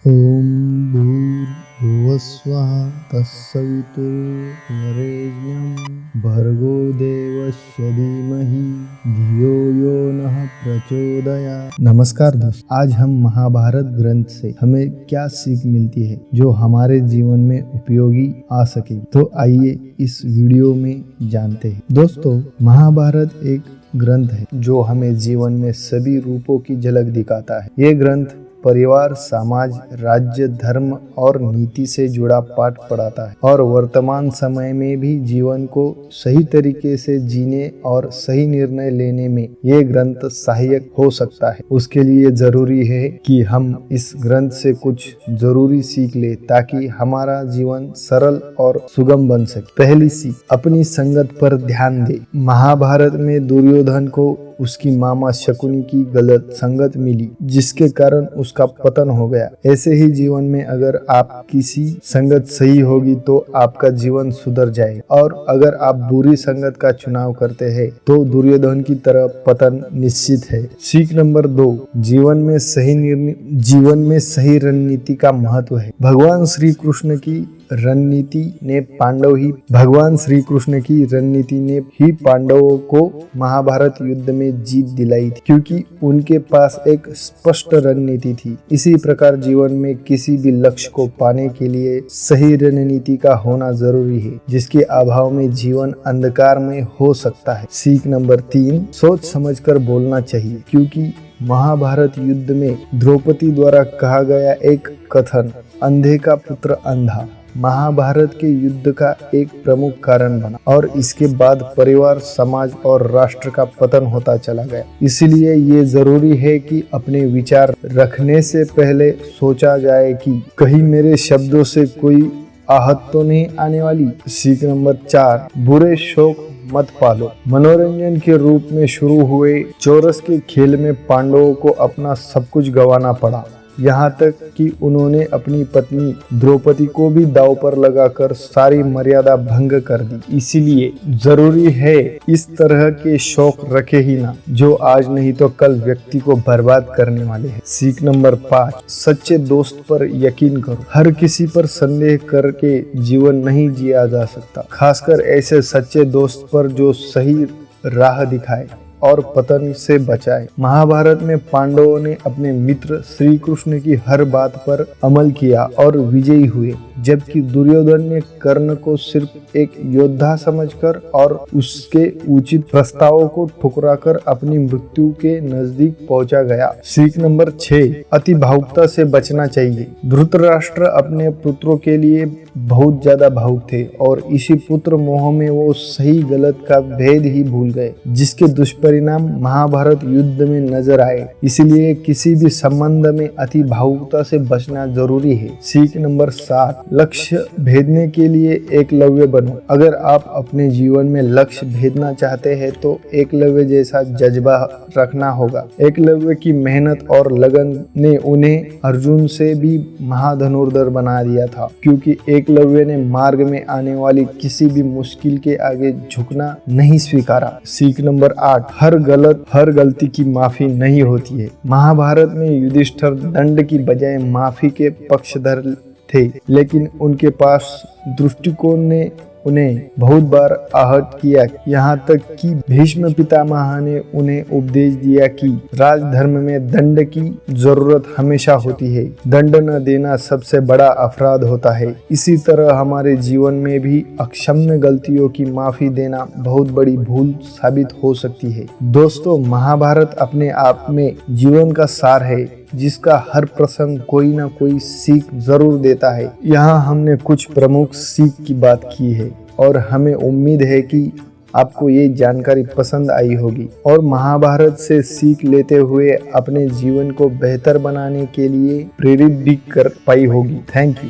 ओम भूर्भुवस्वः तत्सवितुर्वरेण्यं भर्गो देवस्य धीमहि धियो यो नः प्रचोदयात्। नमस्कार दोस्त, आज हम महाभारत ग्रंथ से हमें क्या सीख मिलती है जो हमारे जीवन में उपयोगी आ सके, तो आइए इस वीडियो में जानते हैं। दोस्तों, महाभारत एक ग्रंथ है जो हमें जीवन में सभी रूपों की झलक दिखाता है। ये ग्रंथ परिवार, समाज, राज्य, धर्म और नीति से जुड़ा पाठ पढ़ाता है और वर्तमान समय में भी जीवन को सही तरीके से जीने और सही निर्णय लेने में ये ग्रंथ सहायक हो सकता है। उसके लिए जरूरी है कि हम इस ग्रंथ से कुछ जरूरी सीख ले ताकि हमारा जीवन सरल और सुगम बन सके। पहली सीख, अपनी संगत पर ध्यान दे। महाभारत में दुर्योधन को उसकी मामा शकुनी की गलत संगत मिली, जिसके कारण उसका पतन हो गया। ऐसे ही जीवन में अगर आप किसी संगत सही होगी तो आपका जीवन सुधर जाएगा, और अगर आप बुरी संगत का चुनाव करते हैं तो दुर्योधन की तरह पतन निश्चित है। सीख नंबर 2, जीवन में सही रणनीति का महत्व है। भगवान श्री कृष्ण की रणनीति ने पांडवों को महाभारत युद्ध में जीत दिलाई थी, क्योंकि उनके पास एक स्पष्ट रणनीति थी। इसी प्रकार जीवन में किसी भी लक्ष्य को पाने के लिए सही रणनीति का होना जरूरी है, जिसके अभाव में जीवन अंधकार में हो सकता है। सीख नंबर 3, सोच समझकर बोलना चाहिए, क्योंकि महाभारत युद्ध में द्रौपदी द्वारा कहा गया एक कथन, अंधे का पुत्र अंधा, महाभारत के युद्ध का एक प्रमुख कारण बना और इसके बाद परिवार, समाज और राष्ट्र का पतन होता चला गया। इसलिए ये जरूरी है कि अपने विचार रखने से पहले सोचा जाए कि कहीं मेरे शब्दों से कोई आहत तो नहीं आने वाली। सीख नंबर 4, बुरे शौक मत पालो। मनोरंजन के रूप में शुरू हुए चौरस के खेल में पांडवों को अपना सब कुछ गंवाना पड़ा, यहाँ तक कि उन्होंने अपनी पत्नी द्रौपदी को भी दांव पर लगाकर सारी मर्यादा भंग कर दी। इसीलिए जरूरी है इस तरह के शौक रखे ही ना, जो आज नहीं तो कल व्यक्ति को बर्बाद करने वाले हैं। सीख नंबर 5, सच्चे दोस्त पर यकीन करो। हर किसी पर संदेह करके जीवन नहीं जिया जा सकता, खासकर ऐसे सच्चे दोस्त पर जो सही राह दिखाए और पतन से बचाए। महाभारत में पांडवों ने अपने मित्र श्री कृष्ण की हर बात पर अमल किया और विजयी हुए, जबकि दुर्योधन ने कर्ण को सिर्फ एक योद्धा समझकर और उसके उचित प्रस्तावों को ठुकराकर अपनी मृत्यु के नजदीक पहुंचा गया। सीख नंबर 6, अति भावुकता से बचना चाहिए। धृतराष्ट्र अपने पुत्रों के लिए बहुत ज्यादा भावुक थे और इसी पुत्र मोह में वो सही गलत का भेद ही भूल गए, जिसके दुष्परिणाम महाभारत युद्ध में नजर आए। इसलिए किसी भी संबंध में अति भावुकता से बचना जरूरी है। सीख नंबर 7, लक्ष्य भेदने के लिए एकलव्य बनो। अगर आप अपने जीवन में लक्ष्य भेदना चाहते हैं तो एकलव्य जैसा जज्बा रखना होगा। एकलव्य की मेहनत और लगन ने उन्हें अर्जुन से भी महाधनुर्धर बना दिया था, क्योंकि एकलव्य ने मार्ग में आने वाली किसी भी मुश्किल के आगे झुकना नहीं स्वीकारा। सीख नंबर 8, हर गलती की माफी नहीं होती है। महाभारत में युधिष्ठिर दंड की बजाय माफी के पक्षधर थे, लेकिन उनके पास दृष्टिकोण ने उन्हें बहुत बार आहत किया, यहाँ तक कि भीष्म पितामह ने उन्हें उपदेश दिया कि राजधर्म में दंड की जरूरत हमेशा होती है, दंड न देना सबसे बड़ा अपराध होता है। इसी तरह हमारे जीवन में भी अक्षम्य गलतियों की माफी देना बहुत बड़ी भूल साबित हो सकती है। दोस्तों, महाभारत अपने आप में जीवन का सार है, जिसका हर प्रसंग कोई ना कोई सीख जरूर देता है। यहाँ हमने कुछ प्रमुख सीख की बात की है और हमें उम्मीद है कि आपको ये जानकारी पसंद आई होगी और महाभारत से सीख लेते हुए अपने जीवन को बेहतर बनाने के लिए प्रेरित भी कर पाई होगी। Thank you.